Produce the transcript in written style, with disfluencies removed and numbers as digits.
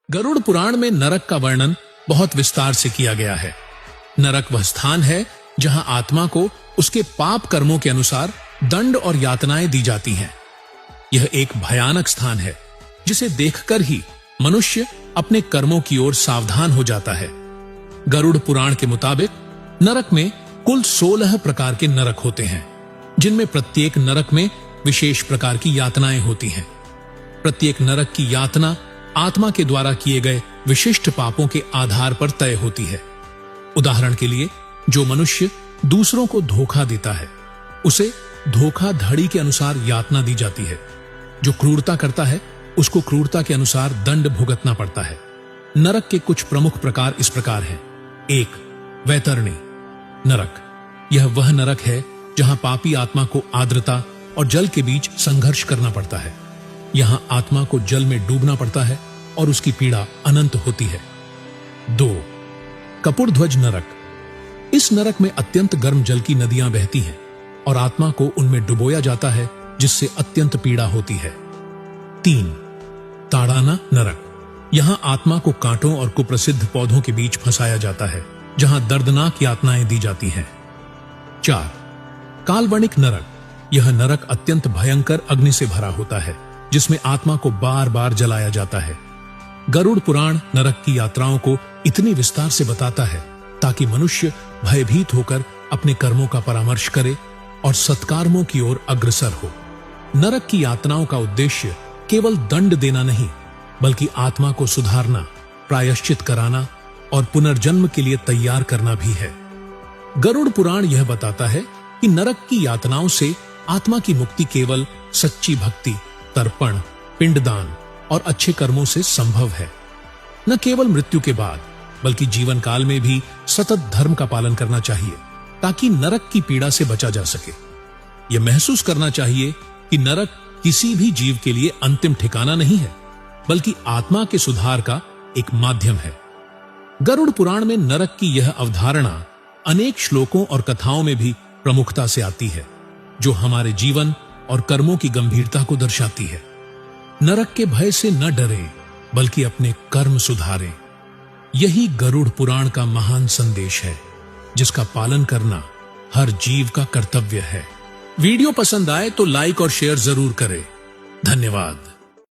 गरुड़ पुराण में नरक का वर्णन बहुत विस्तार से किया गया है। नरक वह स्थान है जहां आत्मा को उसके पाप कर्मों के अनुसार दंड और यातनाएं दी जाती हैं। यह एक भयानक स्थान है जिसे देखकर ही मनुष्य अपने कर्मों की ओर सावधान हो जाता है। गरुड़ पुराण के मुताबिक नरक में कुल 16 प्रकार के नरक होते हैं, जिनमें प्रत्येक नरक में विशेष प्रकार की यातनाएं होती हैं। प्रत्येक नरक की यातना आत्मा के द्वारा किए गए विशिष्ट पापों के आधार पर तय होती है। उदाहरण के लिए, जो मनुष्य दूसरों को धोखा देता है उसे धोखाधड़ी के अनुसार यातना दी जाती है। जो क्रूरता करता है उसको क्रूरता के अनुसार दंड भुगतना पड़ता है। नरक के कुछ प्रमुख प्रकार इस प्रकार हैं। 1. वैतरणी नरक। यह वह नरक है जहां पापी आत्मा को आर्द्रता और जल के बीच संघर्ष करना पड़ता है। यहां आत्मा को जल में डूबना पड़ता है और उसकी पीड़ा अनंत होती है। 2. कपूरध्वज नरक। इस नरक में अत्यंत गर्म जल की नदियां बहती हैं और आत्मा को उनमें डुबोया जाता है, जिससे अत्यंत पीड़ा होती है। 3. ताड़ाना नरक। यहां आत्मा को कांटों और कुप्रसिद्ध पौधों के बीच फंसाया जाता है, जहां दर्दनाक यातनाएं दी जाती हैं। 4. काल्वनिक नरक। यह नरक अत्यंत भयंकर अग्नि से भरा होता है, जिसमें आत्मा को बार बार जलाया जाता है। गरुड़ पुराण नरक की यात्राओं को इतनी विस्तार से बताता है ताकि मनुष्य भयभीत होकर अपने कर्मों का परामर्श करे और सत्कर्मों की ओर अग्रसर हो। नरक की यातनाओं का उद्देश्य केवल दंड देना नहीं, बल्कि आत्मा को सुधारना, प्रायश्चित कराना और पुनर्जन्म के लिए तैयार करना भी है। गरुड़ पुराण यह बताता है कि नरक की यातनाओं से आत्मा की मुक्ति केवल सच्ची भक्ति, तर्पण, पिंडदान और अच्छे कर्मों से संभव है। न केवल मृत्यु के बाद, बल्कि जीवन काल में भी सतत धर्म का पालन करना चाहिए ताकि नरक की पीड़ा से बचा जा सके। यह महसूस करना चाहिए कि नरक किसी भी जीव के लिए अंतिम ठिकाना नहीं है, बल्कि आत्मा के सुधार का एक माध्यम है। गरुड़ पुराण में नरक की यह अवधारणा अनेक श्लोकों और कथाओं में भी प्रमुखता से आती है, जो हमारे जीवन और कर्मों की गंभीरता को दर्शाती है। नरक के भय से न डरे, बल्कि अपने कर्म सुधारें। यही गरुड़ पुराण का महान संदेश है, जिसका पालन करना हर जीव का कर्तव्य है। वीडियो पसंद आए तो लाइक और शेयर जरूर करें। धन्यवाद।